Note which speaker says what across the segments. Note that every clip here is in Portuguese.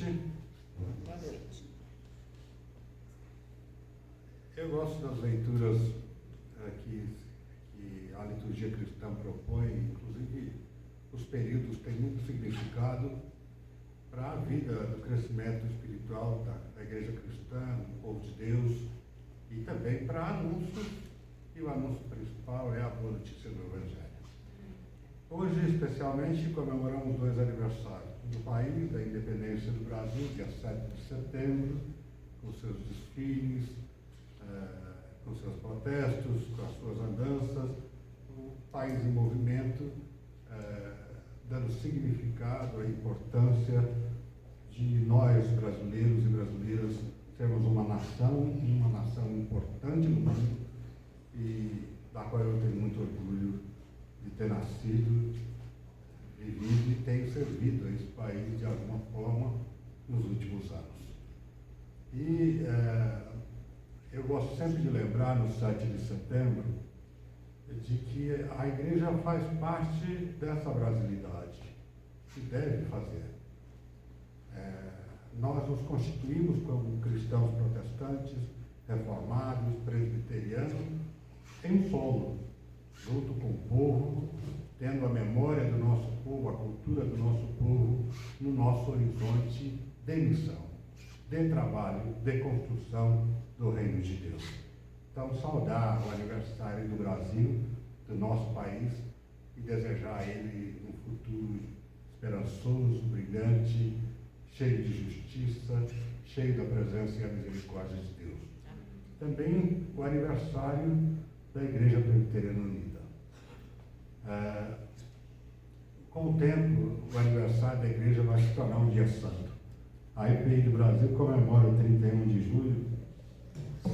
Speaker 1: noite.
Speaker 2: Boa noite.
Speaker 1: Eu gosto das leituras que a liturgia cristã propõe, inclusive os períodos têm muito significado para a vida do crescimento espiritual da igreja cristã, do povo de Deus, e também para anúncios, e o anúncio principal é a boa notícia do Evangelho. Hoje, especialmente, comemoramos 2 aniversários do país, da independência do Brasil, dia 7 de setembro, com seus desfiles, com seus protestos, com as suas andanças, o país em movimento, dando significado à importância de nós, brasileiros e brasileiras, sermos uma nação importante no mundo, e da qual eu tenho muito orgulho de ter nascido, vivido e tenho servido a esse país de alguma forma nos últimos anos. E eu gosto sempre de lembrar, no 7 de setembro, de que a igreja faz parte dessa brasilidade, e deve fazer. Nós nos constituímos como cristãos protestantes, reformados, presbiterianos, em um solo, junto com o povo, tendo a memória do nosso povo, a cultura do nosso povo, no nosso horizonte de missão, de trabalho, de construção do reino de Deus. Então, saudar o aniversário do Brasil, do nosso país, e desejar a ele um futuro esperançoso, brilhante, cheio de justiça, cheio da presença e a misericórdia de Deus. Também o aniversário da Igreja Presbiteriana Unida. Com o tempo, o aniversário da igreja vai se tornar um dia santo. A IPI do Brasil comemora o 31 de julho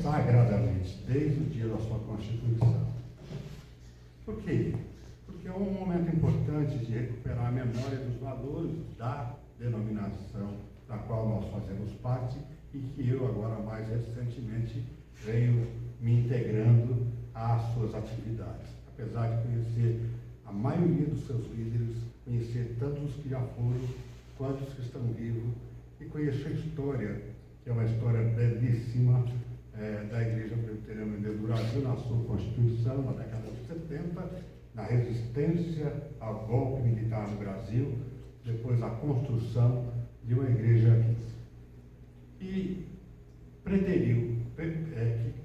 Speaker 1: sagradamente, desde o dia da sua constituição. Por quê? Porque é um momento importante de recuperar a memória dos valores da denominação da qual nós fazemos parte e que eu agora mais recentemente venho me integrando às suas atividades. Apesar de conhecer a maioria dos seus líderes, conhecer tanto os que já foram quanto os que estão vivos, e conhecer a história, que é uma história belíssima da Igreja Presbiteriana do Brasil, na sua Constituição, na década de 70, na resistência ao golpe militar no Brasil, depois a construção de uma igreja que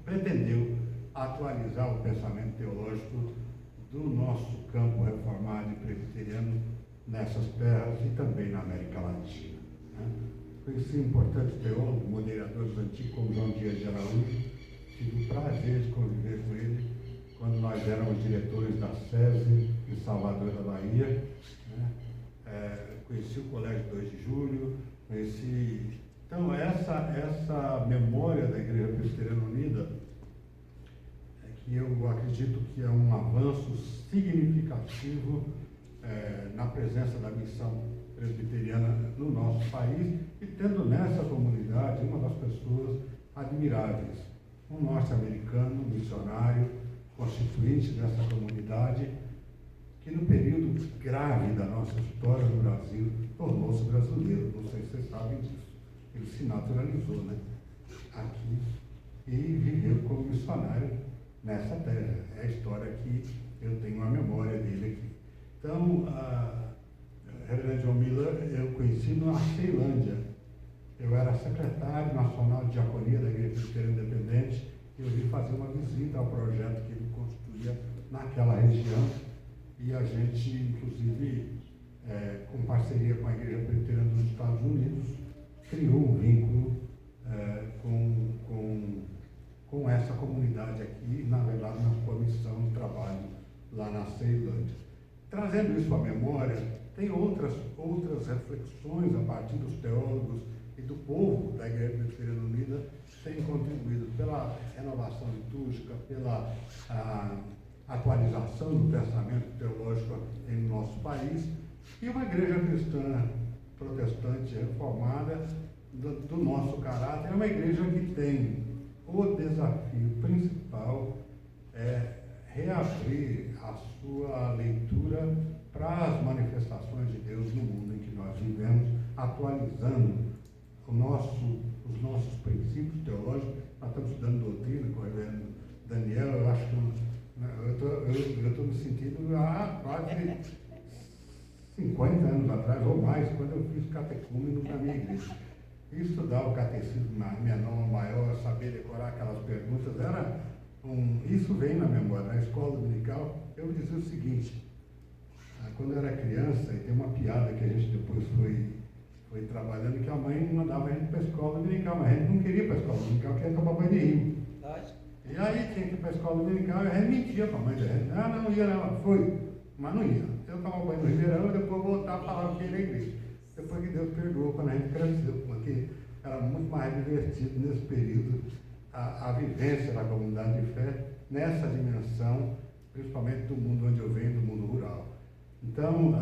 Speaker 1: pretendeu atualizar o pensamento teológico do nosso campo reformado e presbiteriano nessas terras e também na América Latina. Conheci importantes teólogos, moderadores antigos como João Dias de Araújo, tive o prazer de conviver com ele quando nós éramos diretores da SESI em Salvador da Bahia. Conheci o Colégio 2 de Julho, conheci... Então, essa memória da Igreja Presbiteriana Unida, que eu acredito que é um avanço significativo na presença da missão presbiteriana no nosso país, e tendo nessa comunidade uma das pessoas admiráveis, um norte-americano, missionário, constituinte dessa comunidade, que no período grave da nossa história no Brasil tornou-se brasileiro. Não sei se vocês sabem disso. Ele se naturalizou, né, aqui, e viveu como missionário nessa terra. É a história que eu tenho a memória dele aqui. Então, Reverendo John Miller, eu conheci na Ceilândia. Eu era secretário nacional de diaconia da Igreja Presbiteriana Independente, e eu vim fazer uma visita ao projeto que ele constituía naquela região, e a gente, inclusive, com parceria com a Igreja Presbiteriana dos Estados Unidos, criou um vínculo com essa comunidade aqui, na verdade, na sua missão de trabalho lá na Ceilândia. Trazendo isso à memória, tem outras reflexões a partir dos teólogos e do povo da Igreja Presbiteriana Unida, que têm contribuído pela renovação litúrgica, pela atualização do pensamento teológico em nosso país, e uma igreja cristã protestante reformada do nosso caráter é uma igreja que tem o desafio principal reabrir a sua leitura para as manifestações de Deus no mundo em que nós vivemos, atualizando os nossos princípios teológicos. Nós estamos estudando doutrina com o reverendo Daniel. Eu acho que eu estou me sentindo há quase 50 anos atrás, ou mais, quando eu fiz catecúmeno na minha igreja. Estudar o catecismo menor, maior, saber decorar aquelas perguntas, isso vem na memória. Na escola dominical, eu dizia o seguinte: quando eu era criança, e tem uma piada que a gente depois foi trabalhando, que a mãe mandava a gente para a escola dominical, mas a gente não queria ir para a escola dominical, queria tomar banho de rio.
Speaker 2: Lógico.
Speaker 1: E aí tinha que ir para a escola dominical, e a gente mentia para a mãe da gente: não ia não, foi, mas não ia. Eu tomava banho no Ribeirão e depois voltava e falava que ia na igreja. Depois que Deus perdoou, quando a gente cresceu, porque era muito mais divertido nesse período a vivência da comunidade de fé, nessa dimensão, principalmente do mundo onde eu venho, do mundo rural. Então,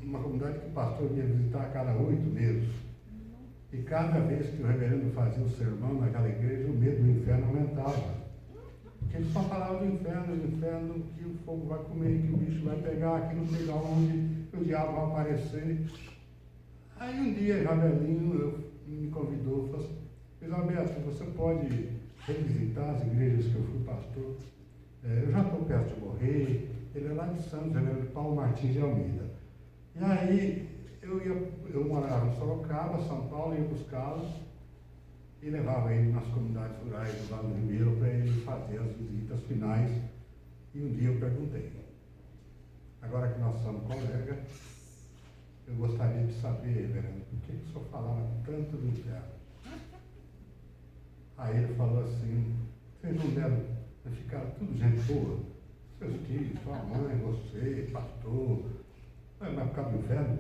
Speaker 1: uma comunidade que o pastor ia visitar a cada 8 meses. E cada vez que o reverendo fazia o sermão naquela igreja, o medo do inferno aumentava. Porque ele só falava do inferno, que o fogo vai comer, que o bicho vai pegar, que não sei de onde o diabo vai aparecer. Aí um dia, Rabelinho me convidou e falou assim: Alberto, você pode revisitar as igrejas que eu fui pastor? Eu já estou perto de morrer. Ele é lá de Santos, ele é Paulo Martins de Almeida. E aí eu morava em Sorocaba, São Paulo, ia buscá-lo e levava ele nas comunidades rurais do Vale do Ribeiro para ele fazer as visitas finais. E um dia eu perguntei: agora que nós somos colegas, eu gostaria de saber, reverendo, por que o senhor falava tanto do inferno? Aí ele falou assim: vocês não ficaram tudo gente boa? Seus filhos, sua mãe, você, pastor. Mas por causa do inferno?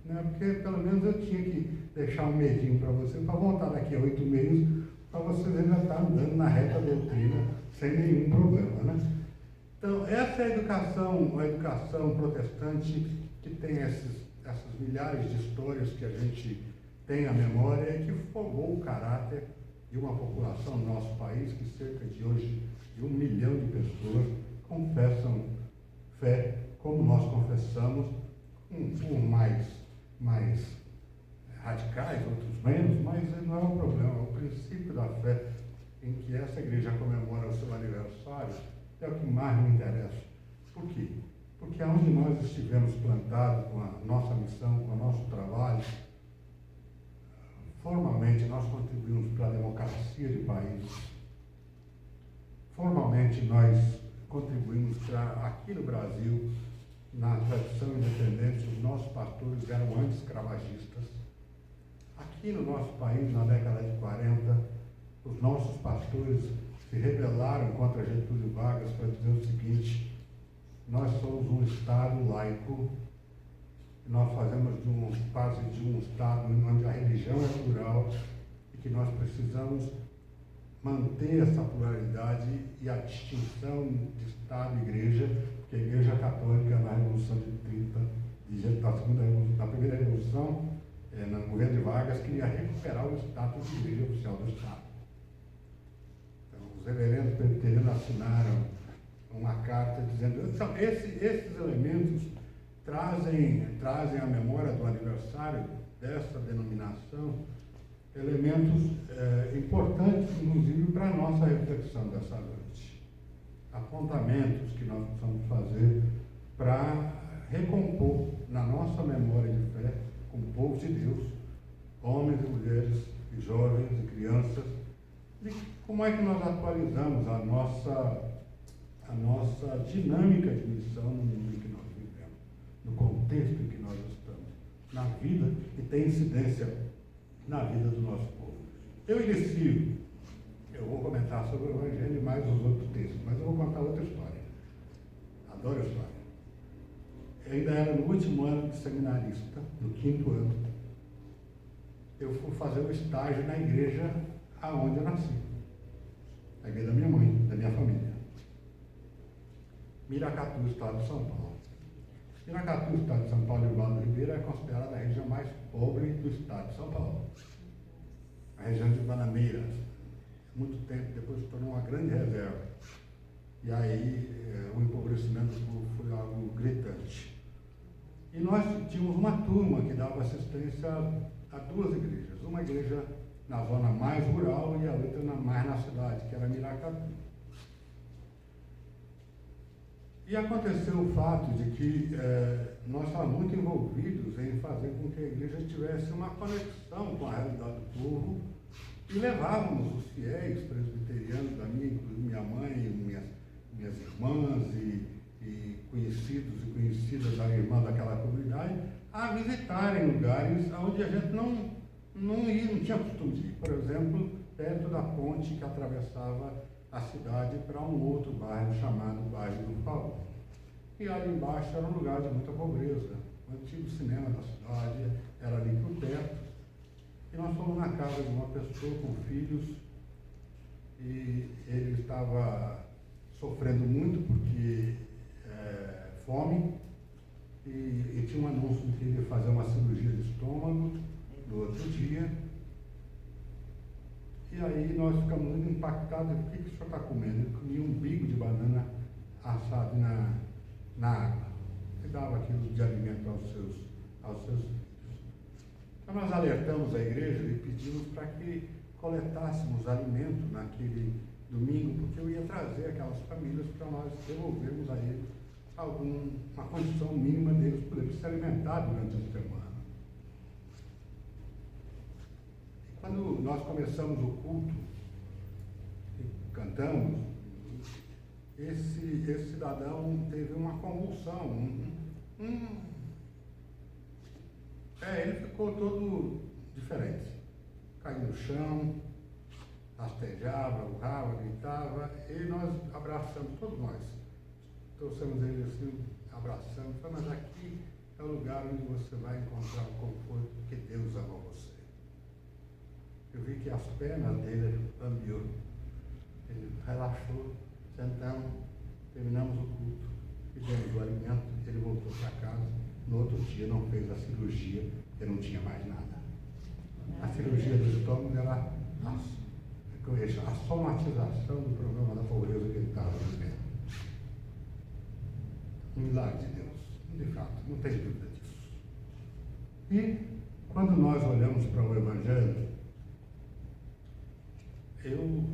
Speaker 1: Não, porque pelo menos eu tinha que deixar um medinho para você, para voltar daqui a 8 meses, para vocês ainda estar andando na reta doutrina sem nenhum problema, né? Então, essa é a educação protestante que tem essas milhares de histórias que a gente tem na memória e que formou o caráter de uma população no nosso país, que cerca de hoje de 1 milhão de pessoas confessam fé, como nós confessamos, uns mais radicais, outros menos, mas não é um problema. O princípio da fé, em que essa igreja comemora o seu aniversário, é o que mais me interessa. Por quê? Porque aonde nós estivemos plantados com a nossa missão, com o nosso trabalho, formalmente nós contribuímos para a democracia do país. Formalmente nós contribuímos para, aqui no Brasil, na tradição independente, os nossos pastores eram anti-escravagistas. Aqui no nosso país, na década de 40, os nossos pastores se rebelaram contra Getúlio Vargas para dizer o seguinte: nós somos um Estado laico, nós fazemos parte de um Estado onde a religião é plural e que nós precisamos manter essa pluralidade e a distinção de Estado e Igreja, porque a Igreja Católica, na Revolução de 30, na primeira Revolução, no governo de Vargas, queria recuperar o status de Igreja Oficial do Estado. Então, os reverendos presbiterianos assinaram uma carta dizendo. Então, esses elementos trazem à memória do aniversário dessa denominação elementos importantes, inclusive, para a nossa reflexão dessa noite. Apontamentos que nós precisamos fazer para recompor na nossa memória de fé, com o povo de Deus, homens e mulheres, e jovens e crianças, de como é que nós atualizamos a nossa dinâmica de missão no mundo em que nós vivemos, no contexto em que nós estamos, na vida que tem incidência na vida do nosso povo. Eu vou comentar sobre o Evangelho e mais os outros textos, mas eu vou contar outra história. Adoro a história. Eu ainda era no último ano de seminarista, no 5º ano. Eu fui fazer o estágio na igreja aonde eu nasci. A igreja da minha mãe, da minha família. Miracatu, estado de São Paulo. Miracatu, estado de São Paulo e o Vale do Ribeiro é considerada a região mais pobre do estado de São Paulo. A região de Bananeiras, muito tempo depois se tornou uma grande reserva. E aí o empobrecimento do povo foi algo gritante. E nós tínhamos uma turma que dava assistência a duas igrejas. Uma igreja na zona mais rural e a outra mais na cidade, que era Miracatu. E aconteceu o fato de que nós estávamos muito envolvidos em fazer com que a igreja tivesse uma conexão com a realidade do povo e levávamos os fiéis presbiterianos da minha mãe, minhas irmãs e conhecidos e conhecidas da irmã daquela comunidade a visitarem lugares onde a gente não ia, não tinha costume de ir. Por exemplo, perto da ponte que atravessava a cidade para um outro bairro chamado Bairro do Paulo. E ali embaixo era um lugar de muita pobreza. O antigo cinema da cidade era ali por perto. E nós fomos na casa de uma pessoa com filhos e ele estava sofrendo muito porque fome e tinha um anúncio de que ele ia fazer uma cirurgia de estômago no outro dia. E aí nós ficamos muito impactados. O que o senhor está comendo? Ele comia um bico de banana assado na água. E dava aquilo de alimento aos seus filhos. Então nós alertamos a igreja e pedimos para que coletássemos alimento naquele domingo, porque eu ia trazer aquelas famílias para nós devolvermos a eles uma condição mínima deles poderem se alimentar durante a semana. Quando nós começamos o culto e cantamos, esse cidadão teve uma convulsão. Ele ficou todo diferente. Caiu no chão, rastejava, urrava, gritava, e nós abraçamos, todos nós. Trouxemos ele assim, abraçamos, mas aqui é o lugar onde você vai encontrar o conforto que Deus ama você. Eu vi que as pernas dele lambiou. Ele relaxou, sentamos, terminamos o culto, fizemos o alimento, ele voltou para casa. No outro dia não fez a cirurgia, porque não tinha mais nada. A cirurgia do estômago era a somatização do problema da pobreza que ele estava vivendo. Um milagre de Deus, de fato, não tem dúvida disso. E quando nós olhamos para o Evangelho, eu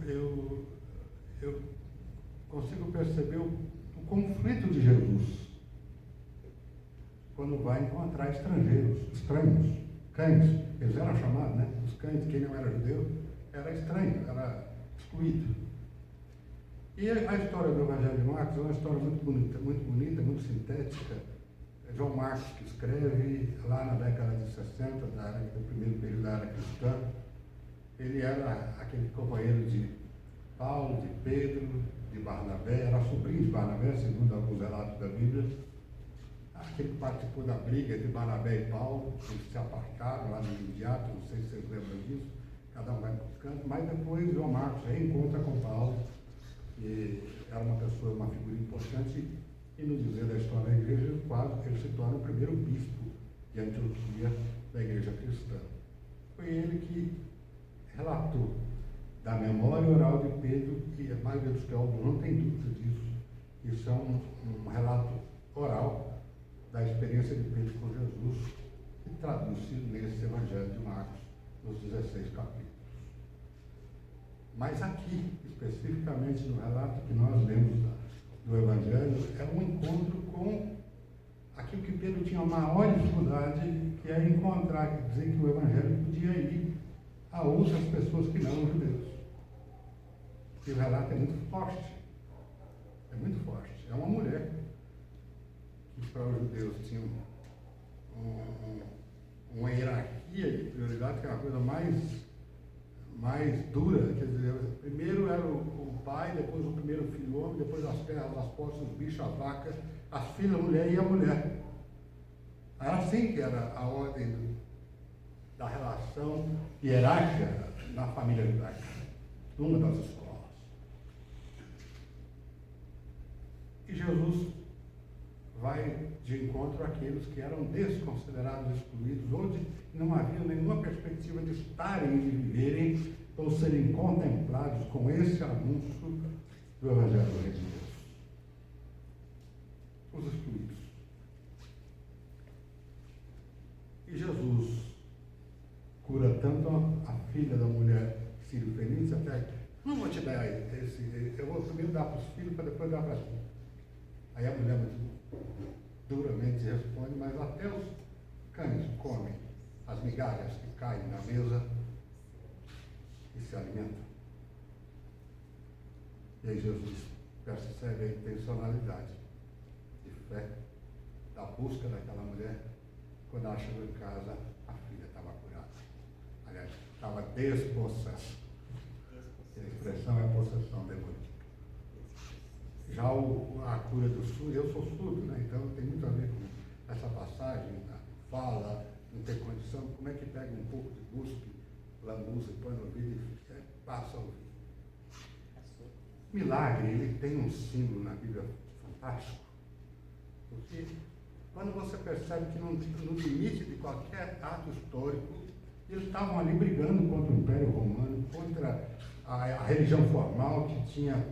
Speaker 1: consigo perceber o conflito de Jesus quando vai encontrar estranhos, cães. Eles eram chamados, né? Os cães, quem não era judeu, era estranho, era excluído. E a história do Evangelho de Marcos é uma história muito bonita, muito sintética. É João Marcos que escreve lá na década de 60, do primeiro período da era cristã. Ele era aquele companheiro de Paulo, de Pedro, de Barnabé, era sobrinho de Barnabé, segundo alguns relatos da Bíblia. Aquele que participou da briga entre Barnabé e Paulo, eles se apartaram lá no imediato, não sei se vocês lembram disso, cada um vai para o canto, mas depois João Marcos reencontra com Paulo, que era uma figura importante, e no dizer da história da igreja, ele se torna o primeiro bispo de Antioquia da igreja cristã. Foi ele que relatou da memória oral de Pedro, que a maioria dos teólogos não tem dúvida disso, isso é um relato oral da experiência de Pedro com Jesus, que traduz-se nesse Evangelho de Marcos, nos 16 capítulos. Mas aqui, especificamente no relato que nós lemos do Evangelho, é um encontro com aquilo que Pedro tinha a maior dificuldade, que é encontrar, dizer que o Evangelho podia ir a outras pessoas que não os judeus. E o relato é muito forte. É muito forte. É uma mulher que para os judeus tinha uma hierarquia de prioridade, que é uma coisa mais dura. Quer dizer, primeiro era o pai, depois o primeiro filho homem, depois as terras, as postas, os bichos, as vacas, as filhas, a mulher e a mulher. Era assim que era a ordem da relação hierárquica na família judaica, numa das escolas. E Jesus vai de encontro àqueles que eram desconsiderados, excluídos, onde não havia nenhuma perspectiva de estarem e de viverem ou serem contemplados com esse anúncio do Evangelho do Reino de Deus. Os excluídos. E Jesus eu vou primeiro dar para os filhos para depois dar para as filhas. Aí a mulher muito duramente responde, mas até os cães comem as migalhas que caem na mesa e se alimentam. E aí Jesus percebe a intencionalidade de fé, da busca daquela mulher. Quando ela chegou em casa, a filha estava curada. Aliás, estava despossessa. A expressão é possessão demoníaca. Já a cura do surdo, eu sou surdo, né? Então tem muito a ver com essa passagem, a fala, não ter condição, como é que pega um pouco de cuspe, lambuza, põe no ouvido e passa a ouvir. Milagre, ele tem um símbolo na Bíblia fantástico, porque quando você percebe que no limite de qualquer ato histórico, eles estavam ali brigando contra o Império Romano, contra a religião formal que tinha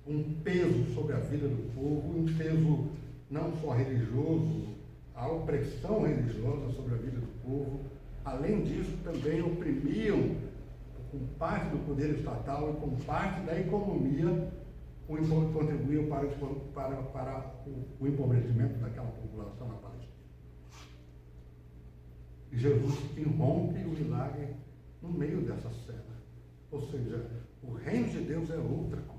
Speaker 1: um peso sobre a vida do povo, um peso não só religioso, a opressão religiosa sobre a vida do povo. Além disso, também oprimiam, com parte do poder estatal e com parte da economia, contribuíam para o empobrecimento daquela população na Palestina. E Jesus irrompe o milagre no meio dessa cena. Ou seja, o reino de Deus é outra coisa.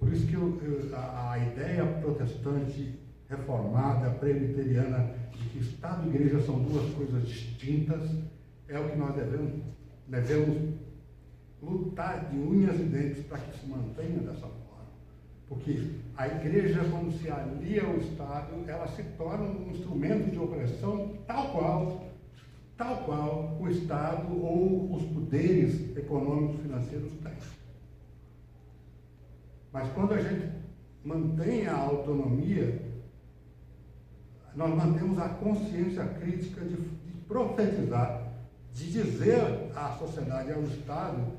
Speaker 1: Por isso que a ideia protestante, reformada, presbiteriana, de que Estado e Igreja são duas coisas distintas, é o que nós devemos lutar de unhas e dentes para que se mantenha dessa forma. Porque a Igreja, quando se alia ao Estado, ela se torna um instrumento de opressão tal qual o Estado ou os poderes econômicos e financeiros têm. Mas quando a gente mantém a autonomia, nós mantemos a consciência crítica de profetizar, de dizer à sociedade e ao Estado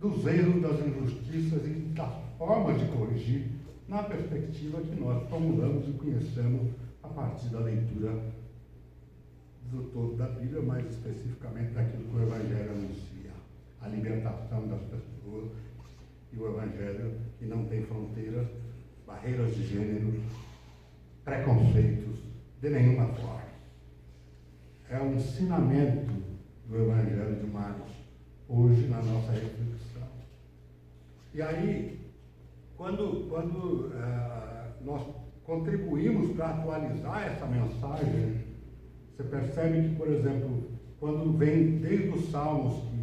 Speaker 1: dos erros, das injustiças e das formas de corrigir, na perspectiva que nós formulamos e conhecemos a partir da leitura do todo da Bíblia, mais especificamente daquilo que o Evangelho anuncia, a libertação das pessoas e o Evangelho que não tem fronteiras, barreiras de gênero, preconceitos, de nenhuma forma. É um ensinamento do Evangelho de Marcos, hoje na nossa reflexão. E aí, quando nós contribuímos para atualizar essa mensagem, você percebe que, por exemplo, quando vem desde os Salmos, que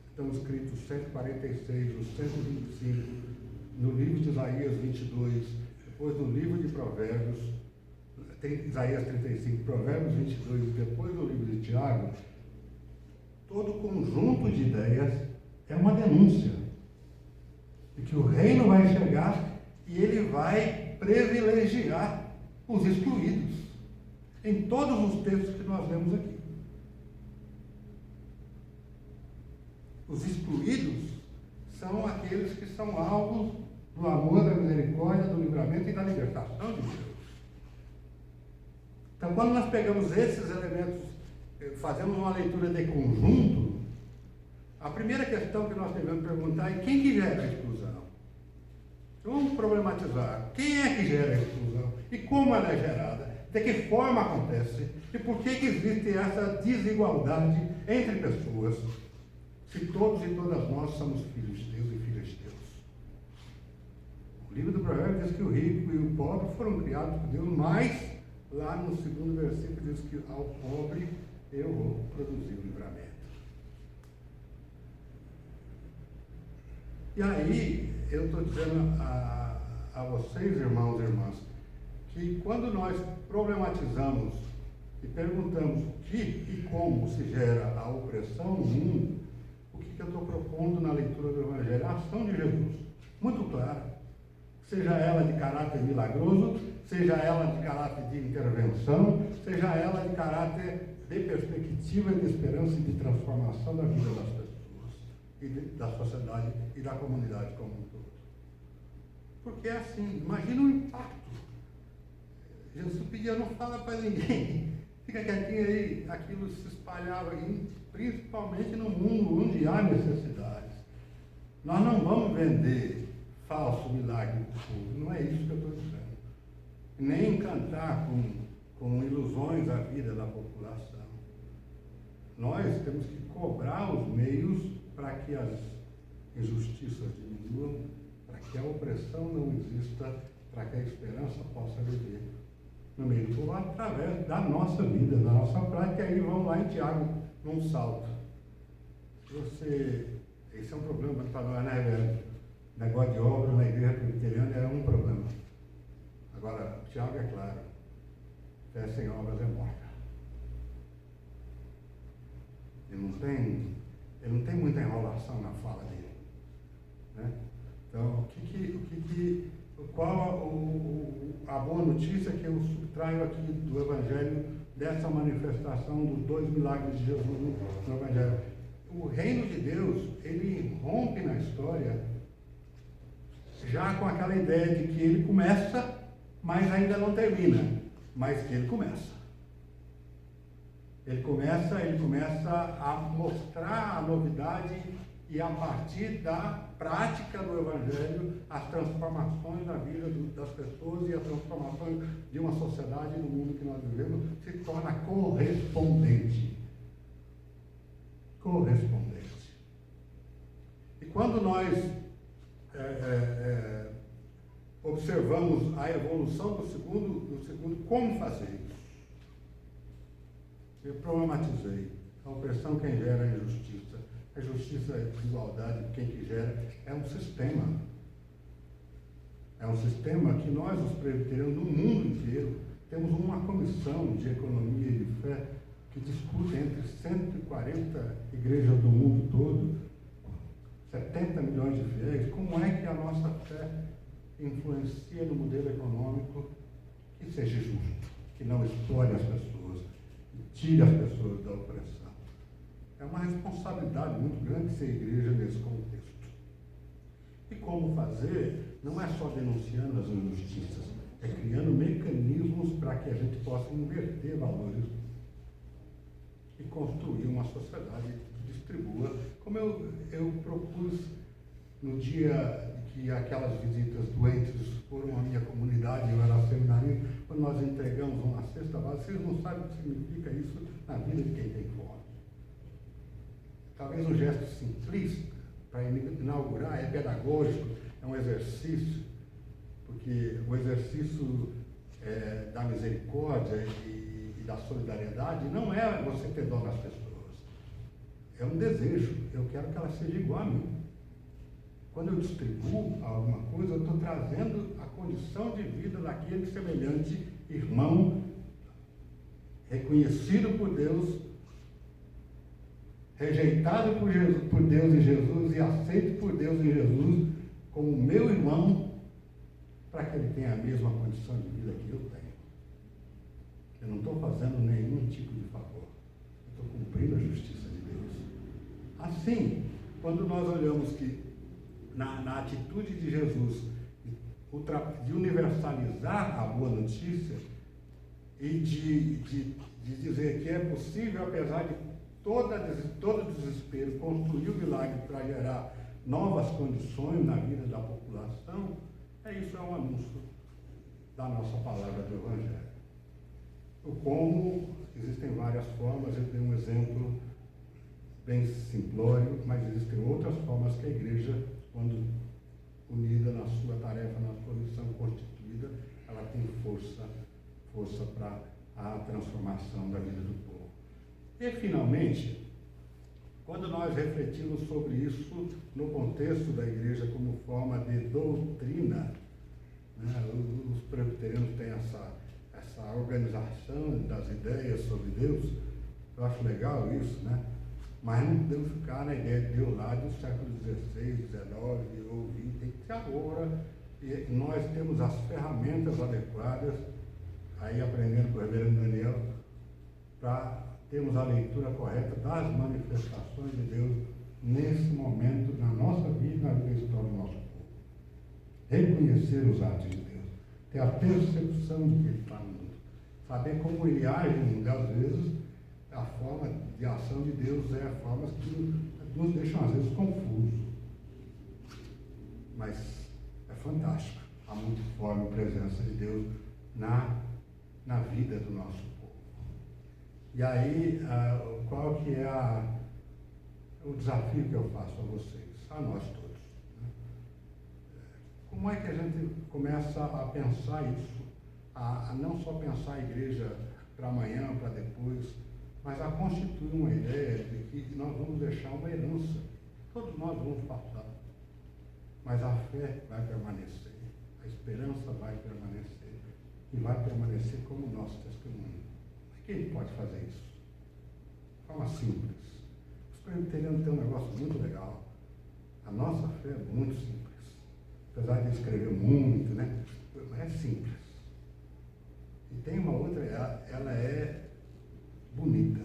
Speaker 1: estão escritos 146, os 125, no livro de Isaías 22, depois no livro de Provérbios, Isaías 35, Provérbios 22, e depois no livro de Tiago, todo o conjunto de ideias é uma denúncia de que o reino vai chegar e ele vai privilegiar os excluídos, em todos os textos que nós lemos aqui. Os excluídos são aqueles que são alvos do amor, da misericórdia, do livramento e da libertação de Deus. Então, quando nós pegamos esses elementos, fazemos uma leitura de conjunto, a primeira questão que nós devemos perguntar é quem que gera a exclusão? Vamos problematizar. Quem é que gera a exclusão? E como ela é gerada? De que forma acontece? E por que existe essa desigualdade entre pessoas, se todos e todas nós somos filhos de Deus e filhas de Deus? O livro do Provérbios diz que o rico e o pobre foram criados por Deus, mas lá no segundo versículo diz que ao pobre eu vou produzir o livramento. E aí, eu estou dizendo a vocês, irmãos e irmãs, que quando nós problematizamos e perguntamos o que e como se gera a opressão no mundo, o que eu estou propondo na leitura do Evangelho? A ação de Jesus, muito clara. Seja ela de caráter milagroso, seja ela de caráter de intervenção, seja ela de caráter de perspectiva e de esperança e de transformação da vida das pessoas, e da sociedade e da comunidade como um todo. Porque é assim, imagina o impacto. Jesus pedia, não fala para ninguém, fica quietinho aí, aquilo se espalhava, principalmente no mundo onde há necessidades. Nós não vamos vender falso milagre para o povo, não é isso que eu estou dizendo. Nem encantar com ilusões a vida da população. Nós temos que cobrar os meios para que as injustiças diminuam, para que a opressão não exista, para que a esperança possa viver no meio do povo, através da nossa vida, da nossa prática. E aí vamos lá em Tiago, num salto. Esse é um problema para nós, né, velho? Negócio de obra na igreja presbiteriana é um problema. Agora, Tiago é claro, fé sem obras é morta. Ele não tem muita enrolação na fala dele, né? Então, qual a boa notícia que eu subtraio aqui do Evangelho, dessa manifestação dos 2 milagres de Jesus no Evangelho? O reino de Deus, ele rompe na história já com aquela ideia de que ele começa, mas ainda não termina, mas que ele começa. Ele começa a mostrar a novidade e, a partir da prática do Evangelho, as transformações na vida das pessoas e as transformações de uma sociedade no mundo que nós vivemos se torna correspondente. E quando nós observamos a evolução do segundo, como fazer isso? Eu problematizei. A opressão quem gera a injustiça. A justiça, a desigualdade, quem que gera, é um sistema. É um sistema que nós, os presbiterianos, no mundo inteiro, temos uma comissão de economia e de fé que discute entre 140 igrejas do mundo todo, 70 milhões de fiéis, como é que a nossa fé influencia no modelo econômico que seja justo, que não explore as pessoas, que tire as pessoas da opressão. É uma responsabilidade muito grande ser igreja nesse contexto. E como fazer? Não é só denunciando as injustiças, é criando mecanismos para que a gente possa inverter valores e construir uma sociedade que distribua, como eu propus no dia que aquelas visitas doentes foram à minha comunidade, eu era seminarista, quando nós entregamos uma cesta básica. Vocês não sabem o que significa isso na vida de quem tem fome. Talvez um gesto simplista para inaugurar, é pedagógico, é um exercício, porque o exercício da misericórdia e da solidariedade não é você ter dó das pessoas, é um desejo. Eu quero que ela seja igual a mim. Quando eu distribuo alguma coisa, eu estou trazendo a condição de vida daquele semelhante irmão, reconhecido por Deus, rejeitado por Deus em Jesus e aceito por Deus em Jesus como meu irmão, para que ele tenha a mesma condição de vida que eu tenho. Eu não estou fazendo nenhum tipo de favor, eu estou cumprindo a justiça de Deus. Assim, quando nós olhamos que na atitude de Jesus de universalizar a boa notícia e de dizer que é possível, apesar de todo desespero, construir o milagre para gerar novas condições na vida da população, isso é um anúncio da nossa palavra do Evangelho. O como, existem várias formas, eu dei um exemplo bem simplório, mas existem outras formas que a igreja, quando unida na sua tarefa, na sua missão constituída, ela tem força para a transformação da vida do povo. E, finalmente, quando nós refletimos sobre isso no contexto da igreja como forma de doutrina, né, os presbiterianos têm essa organização das ideias sobre Deus, eu acho legal isso, né? Mas não podemos ficar na ideia de Deus lá do século XVI, XIX ou XX, tem que ser agora. E nós temos as ferramentas adequadas, aí aprendendo com o reverendo Daniel, para termos a leitura correta das manifestações de Deus nesse momento, na nossa vida e na vida histórica do nosso povo. Reconhecer os atos de Deus, ter a percepção de que Ele está no mundo, saber como Ele age no mundo. Às vezes, a forma de ação de Deus é a forma que nos deixam, às vezes, confusos. mas é fantástico a multiforme presença de Deus na vida do nosso povo. E aí, qual que é o desafio que eu faço a vocês, a nós todos? Né? Como é que a gente começa a pensar isso, a não só pensar a igreja para amanhã, para depois, mas a constituir uma ideia de que nós vamos deixar uma herança. Todos nós vamos passar, mas a fé vai permanecer, a esperança vai permanecer, e vai permanecer como nosso testemunho. Quem pode fazer isso? De forma simples. Os presbiterianos têm um negócio muito legal. A nossa fé é muito simples. Apesar de escrever muito, né? Mas é simples. E tem uma outra, ela é bonita.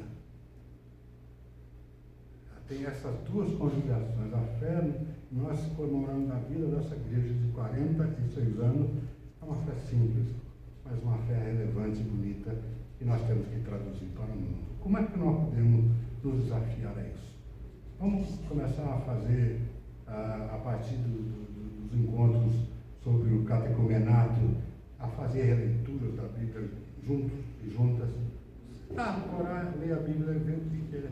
Speaker 1: Ela tem essas duas conjugações. A fé, nós comemoramos a vida dessa igreja de 46 anos, é uma fé simples, mas uma fé relevante e bonita, que nós temos que traduzir para o mundo. Como é que nós podemos nos desafiar a isso? Vamos começar a fazer, a partir dos encontros sobre o catecumenato, a fazer releituras da Bíblia juntos e juntas. Orar, ler a Bíblia e ver o que é,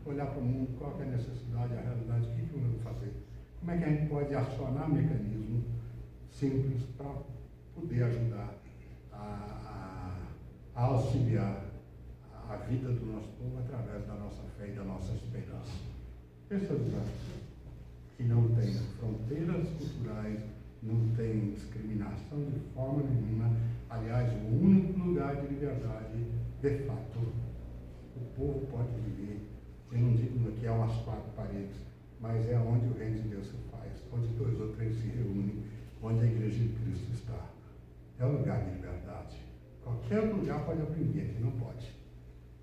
Speaker 1: olhar para o mundo, qual é a necessidade, a realidade, o que eu vou fazer. Como é que a gente pode acionar mecanismos simples para poder ajudar a auxiliar a vida do nosso povo através da nossa fé e da nossa esperança. Esse é o desafio. Que não tem fronteiras culturais, não tem discriminação de forma nenhuma. Aliás, o único lugar de liberdade, de fato, o povo pode viver. Eu não digo que há umas 4 paredes, mas é onde o reino de Deus se faz, onde 2 ou 3 se reúnem, onde a igreja de Cristo está. É o lugar de liberdade. Qualquer lugar pode oprimir, aqui não pode.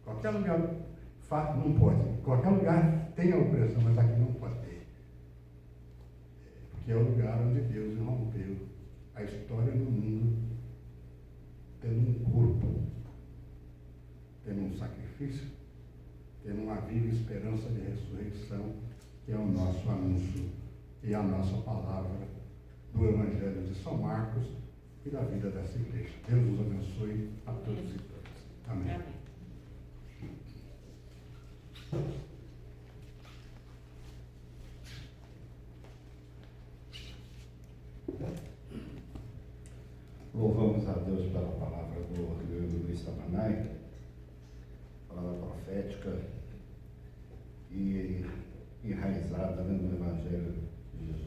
Speaker 1: Qualquer lugar não pode. Qualquer lugar tem a opressão, mas aqui não pode ter. Porque é o lugar onde Deus rompeu a história do mundo, tendo um corpo, tendo um sacrifício, tendo uma viva esperança de ressurreição, que é o nosso anúncio e a nossa palavra do Evangelho de São Marcos e da vida dessa igreja. Deus nos abençoe a todos e todas. Amém.
Speaker 2: Amém.
Speaker 3: Louvamos a Deus pela palavra do reverendo Luiz Tamanai, palavra profética e enraizada no Evangelho de Jesus